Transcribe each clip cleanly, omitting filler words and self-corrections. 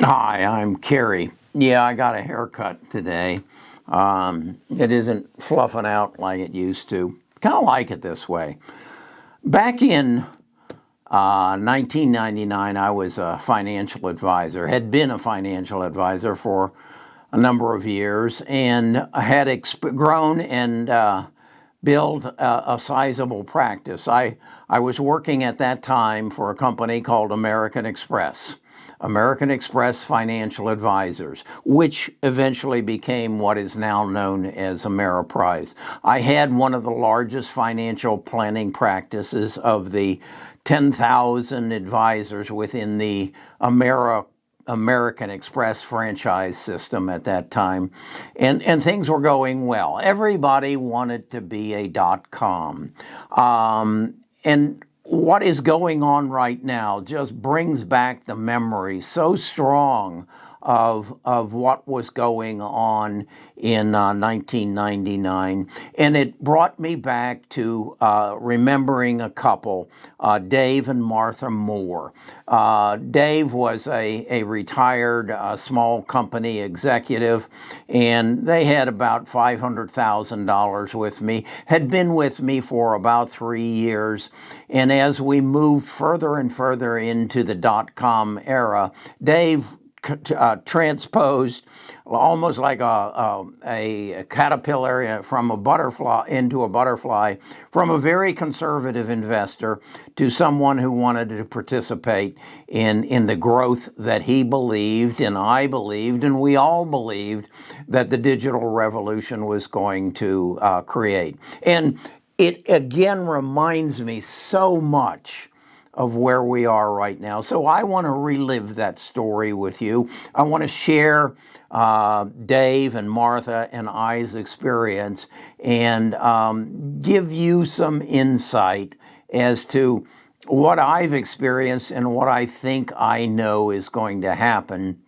Hi, I'm Kerry. Yeah, I got a haircut today. It isn't fluffing out like it used to. Kind of like it this way. Back in 1999, I was a financial advisor, had been a financial advisor for a number of years, and had grown and built a sizable practice. I was working at that time for a company called American Express Financial Advisors, which eventually became what is now known as Ameriprise. I had one of the largest financial planning practices of the 10,000 advisors within the American Express franchise system at that time, and things were going well. Everybody wanted to be a .com. And what is going on right now just brings back the memory so strong of what was going on in 1999. And it brought me back to remembering a couple, Dave and Martha Moore. Dave was a retired small company executive, and they had about $500,000 with me, had been with me for about 3 years. And as we moved further and further into the .com era, Dave transposed almost like a caterpillar from a butterfly into a butterfly, from a very conservative investor to someone who wanted to participate in the growth that he believed and I believed and we all believed that the digital revolution was going to create. And it again reminds me so much of where we are right now. So I want to relive that story with you. I want to share Dave and Martha and I's experience and give you some insight as to what I've experienced and what I think I know is going to happen.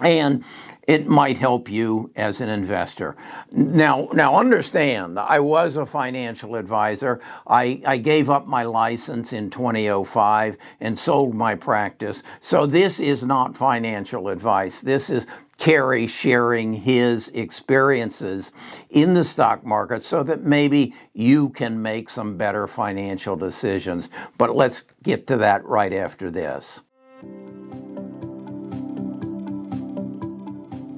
And it might help you as an investor. Now understand, I was a financial advisor. I gave up my license in 2005 and sold my practice. So this is not financial advice. This is Kerry sharing his experiences in the stock market so that maybe you can make some better financial decisions. But let's get to that right after this.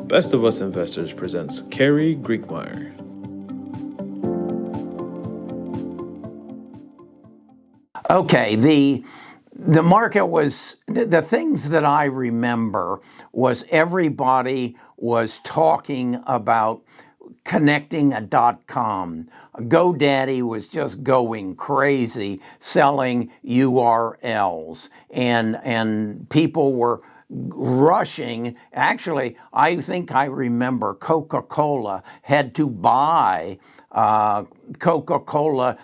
Best of Us Investors presents Kerry Griegmeyer. Okay, the market was, the things that I remember was everybody was talking about connecting a .com. GoDaddy was just going crazy selling URLs, and people were rushing. Actually, I think I remember Coca-Cola had to buy Coca-Cola.com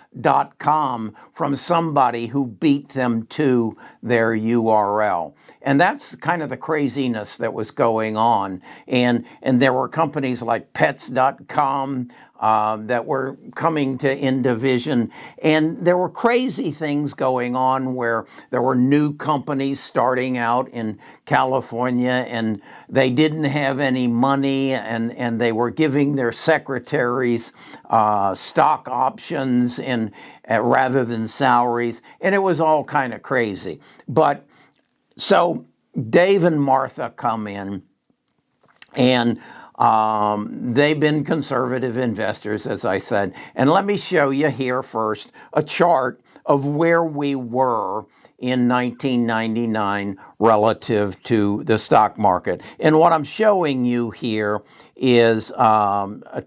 from somebody who beat them to their URL. And that's kind of the craziness that was going on. And there were companies like Pets.com that were coming into vision. And there were crazy things going on where there were new companies starting out in California and they didn't have any money and they were giving their secretaries stock options and rather than salaries. And it was all kind of crazy. But so Dave and Martha come in and they've been conservative investors, as I said. And let me show you here first a chart of where we were in 1999 relative to the stock market. And what I'm showing you here is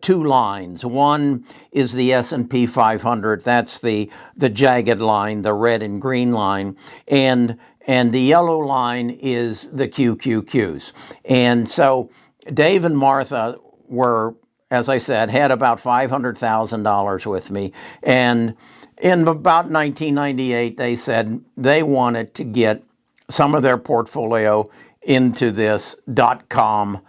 two lines. One is the S&P 500. That's the jagged line, the red and green line. And the yellow line is the QQQs. And so Dave and Martha were, as I said, had about $500,000 with me. And in about 1998, they said they wanted to get some of their portfolio into this .com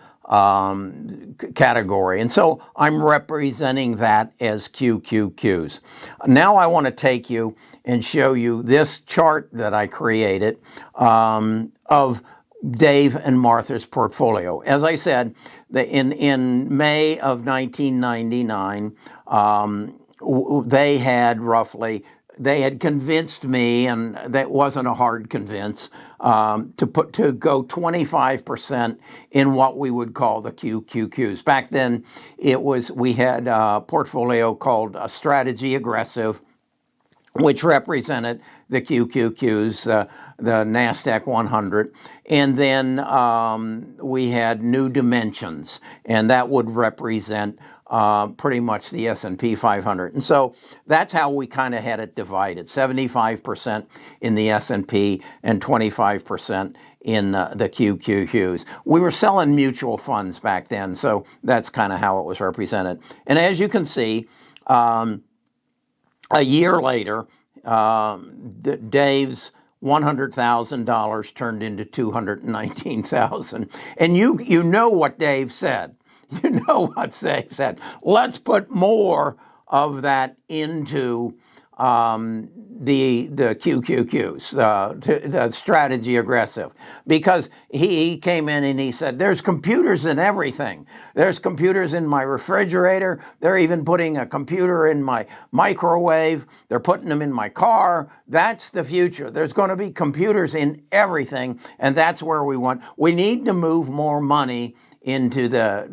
category. And so I'm representing that as QQQs. Now I want to take you and show you this chart that I created of Dave and Martha's portfolio. As I said, in May of 1999, they had convinced me, and that wasn't a hard convince, to go 25% in what we would call the QQQs. Back then, we had a portfolio called Strategy Aggressive, which represented the QQQs, the NASDAQ 100. And then we had New Dimensions, and that would represent pretty much the S&P 500. And so that's how we kind of had it divided, 75% in the S&P and 25% in the QQQs. We were selling mutual funds back then, so that's kind of how it was represented. And as you can see, a year later, Dave's $100,000 turned into $219,000. And you know what Dave said. You know what Dave said. Let's put more of that into the QQQs, the strategy aggressive, because he came in and he said, there's computers in everything. There's computers in my refrigerator. They're even putting a computer in my microwave. They're putting them in my car. That's the future. There's going to be computers in everything, and that's where we want. We need to move more money into the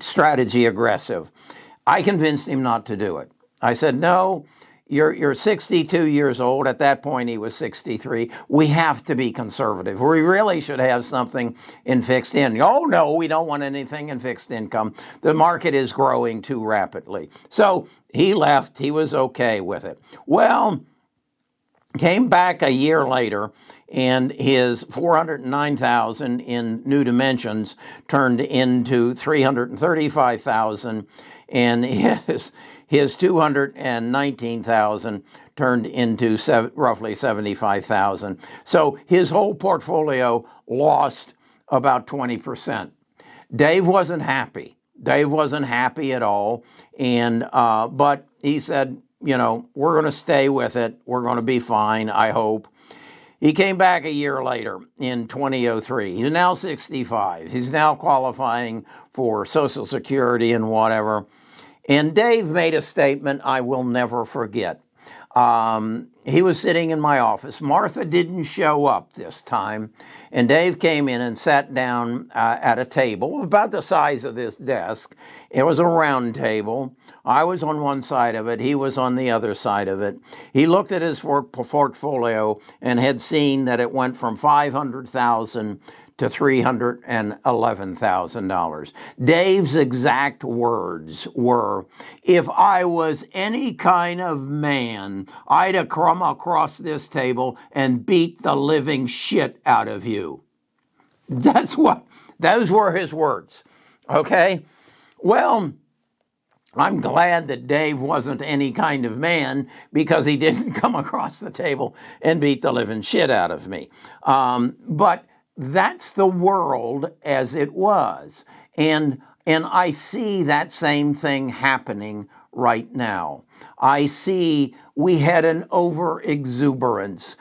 strategy aggressive. I convinced him not to do it. I said, no, you're 62 years old. At that point, he was 63. We have to be conservative. We really should have something in fixed income. Oh, no, we don't want anything in fixed income. The market is growing too rapidly. So he left. He was okay with it. Well, came back a year later, and his $409,000 in New Dimensions turned into $335,000, and his $219,000 turned into roughly $75,000. So his whole portfolio lost about 20%. Dave wasn't happy. Dave wasn't happy at all, and but he said, we're going to stay with it. We're going to be fine, I hope. He came back a year later in 2003. He's now 65. He's now qualifying for Social Security and whatever. And Dave made a statement I will never forget. He was sitting in my office. Martha didn't show up this time. And Dave came in and sat down at a table about the size of this desk. It was a round table. I was on one side of it. He was on the other side of it. He looked at his portfolio and had seen that it went from $500,000 to $311,000. Dave's exact words were, if I was any kind of man, I'd have come across this table and beat the living shit out of you. Those were his words. Okay? Well, I'm glad that Dave wasn't any kind of man, because he didn't come across the table and beat the living shit out of me. But that's the world as it was. And I see that same thing happening right now. I see we had an over-exuberance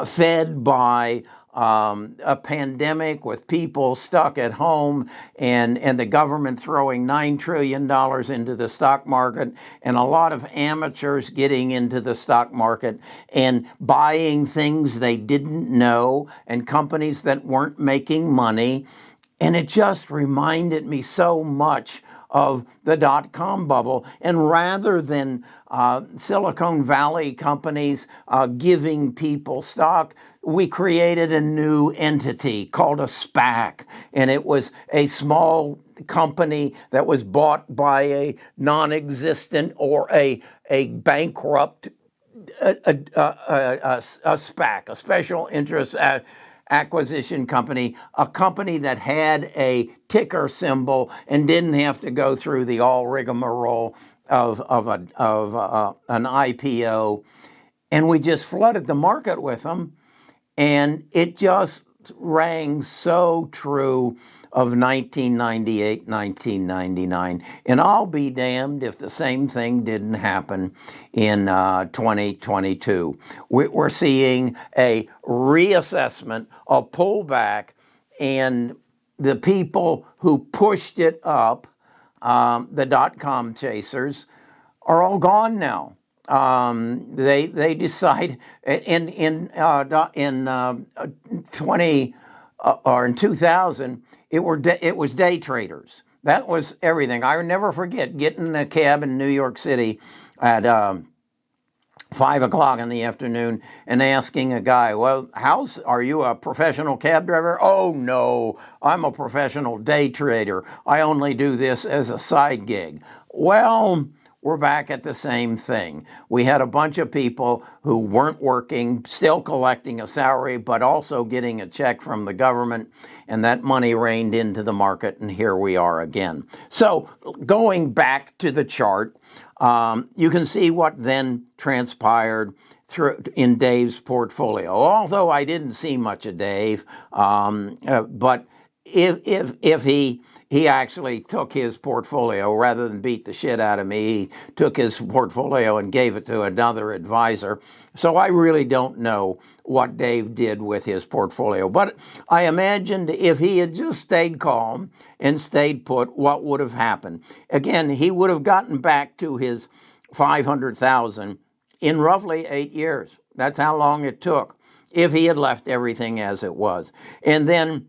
fed by a pandemic with people stuck at home and the government throwing $9 trillion into the stock market, and a lot of amateurs getting into the stock market and buying things they didn't know, and companies that weren't making money. And it just reminded me so much of the dot-com bubble. And rather than Silicon Valley companies giving people stock, we created a new entity called a SPAC. And it was a small company that was bought by a non-existent or a bankrupt a SPAC, a special interest acquisition company, a company that had a ticker symbol and didn't have to go through the all rigmarole of an IPO. And we just flooded the market with them. And it just rang so true of 1998, 1999. And I'll be damned if the same thing didn't happen in 2022. We're seeing a reassessment, a pullback, and the people who pushed it up, the dot-com chasers, are all gone now. They decide in 20 or in 2000 it was day traders. That was everything. I will never forget getting in a cab in New York City at 5 o'clock in the afternoon and asking a guy, well, are you a professional cab driver? Oh, no, I'm a professional day trader. I only do this as a side gig. Well, we're back at the same thing. We had a bunch of people who weren't working, still collecting a salary, but also getting a check from the government, and that money rained into the market, and here we are again. So going back to the chart, you can see what then transpired in Dave's portfolio. Although I didn't see much of Dave, but if he actually took his portfolio, rather than beat the shit out of me, he took his portfolio and gave it to another advisor. So I really don't know what Dave did with his portfolio. But I imagined if he had just stayed calm and stayed put, what would have happened? Again, he would have gotten back to his 500,000 in roughly 8 years. That's how long it took if he had left everything as it was. And then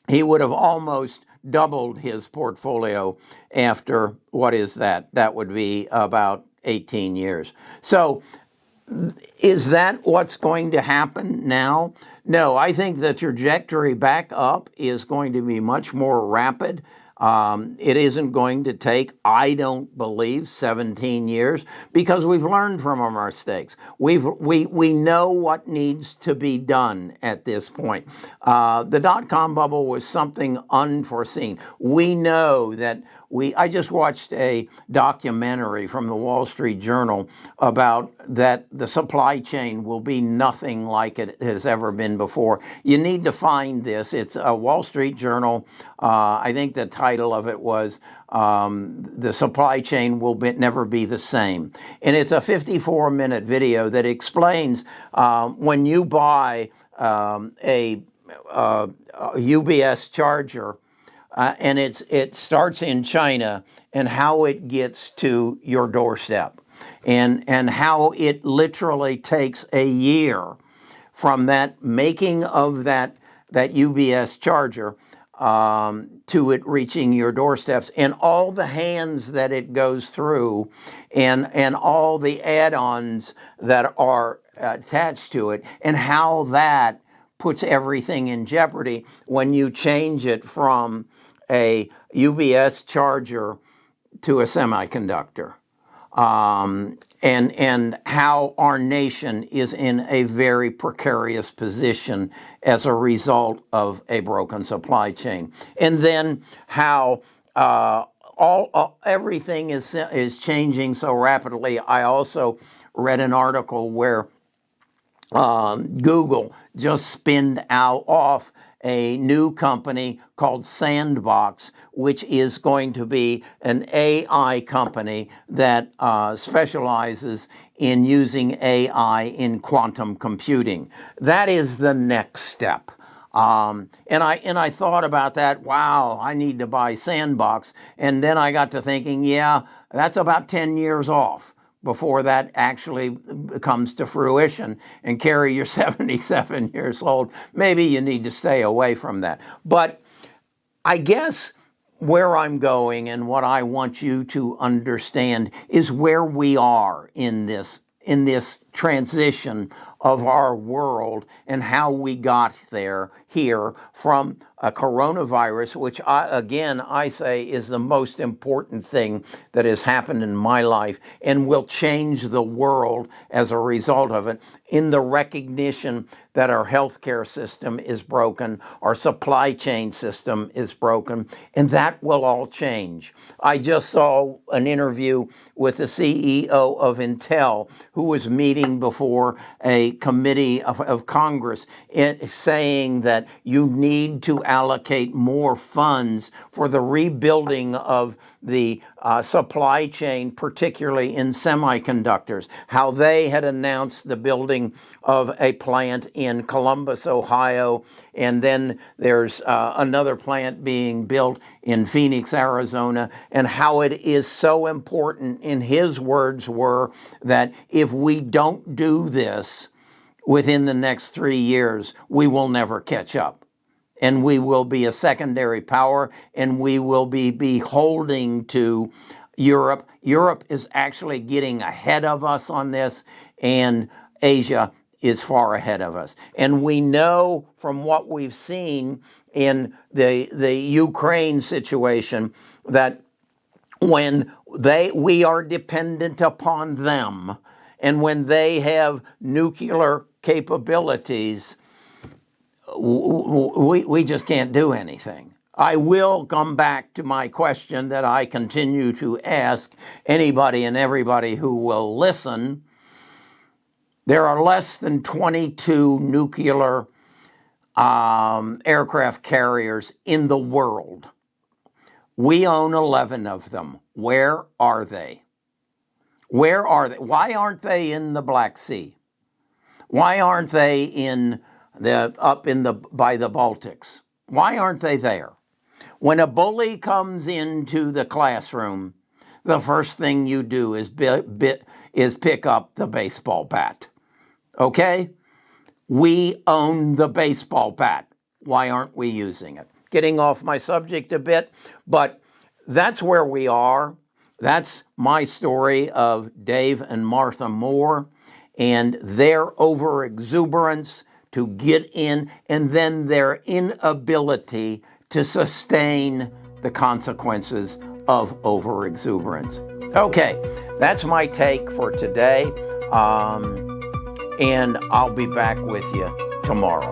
he would have almost doubled his portfolio after, what is that? That would be about 18 years. So is that what's going to happen now? No, I think the trajectory back up is going to be much more rapid. It isn't going to take, I don't believe, 17 years, because we've learned from our mistakes. We know what needs to be done at this point. The dot-com bubble was something unforeseen. We know that I just watched a documentary from the Wall Street Journal about that the supply chain will be nothing like it has ever been before. You need to find this. It's a Wall Street Journal. I think the title of it was The Supply Chain Will Never Be the Same. And it's a 54-minute video that explains when you buy a UBS charger, and it starts in China, and how it gets to your doorstep, and how it literally takes a year from that making of that UBS charger to it reaching your doorsteps, and all the hands that it goes through, and all the add-ons that are attached to it, and how that puts everything in jeopardy when you change it from a UBS charger to a semiconductor, and how our nation is in a very precarious position as a result of a broken supply chain, and then how everything is changing so rapidly. I also read an article where Google just spinned off a new company called Sandbox, which is going to be an AI company that specializes in using AI in quantum computing. That is the next step. And I thought about that. Wow, I need to buy Sandbox. And then I got to thinking, yeah, that's about 10 years off before that actually comes to fruition. And Carrie, you're 77 years old. Maybe you need to stay away from that. But I guess where I'm going and what I want you to understand is where we are in this transition of our world, and how we got here from a coronavirus, which I say is the most important thing that has happened in my life and will change the world as a result of it, in the recognition that our healthcare system is broken, our supply chain system is broken, and that will all change. I just saw an interview with the CEO of Intel, who was meeting pleading before a committee of Congress, saying that you need to allocate more funds for the rebuilding of the supply chain, particularly in semiconductors. How they had announced the building of a plant in Columbus, Ohio, and then there's another plant being built in Phoenix, Arizona, and how it is so important, in his words were, that if we don't do this within the next 3 years, we will never catch up. And we will be a secondary power, and we will be beholding to Europe. Europe is actually getting ahead of us on this, and Asia is far ahead of us. And we know from what we've seen in the Ukraine situation that when we are dependent upon them, and when they have nuclear capabilities, we just can't do anything. I will come back to my question that I continue to ask anybody and everybody who will listen. There are less than 22 nuclear aircraft carriers in the world. We own 11 of them. Where are they? Where are they? Why aren't they in the Black Sea? Why aren't they by the Baltics? Why aren't they there? When a bully comes into the classroom, the first thing you do is pick up the baseball bat. Okay? We own the baseball bat. Why aren't we using it? Getting off my subject a bit, but that's where we are. That's my story of Dave and Martha Moore and their overexuberance to get in, and then their inability to sustain the consequences of overexuberance. Okay, that's my take for today, and I'll be back with you tomorrow.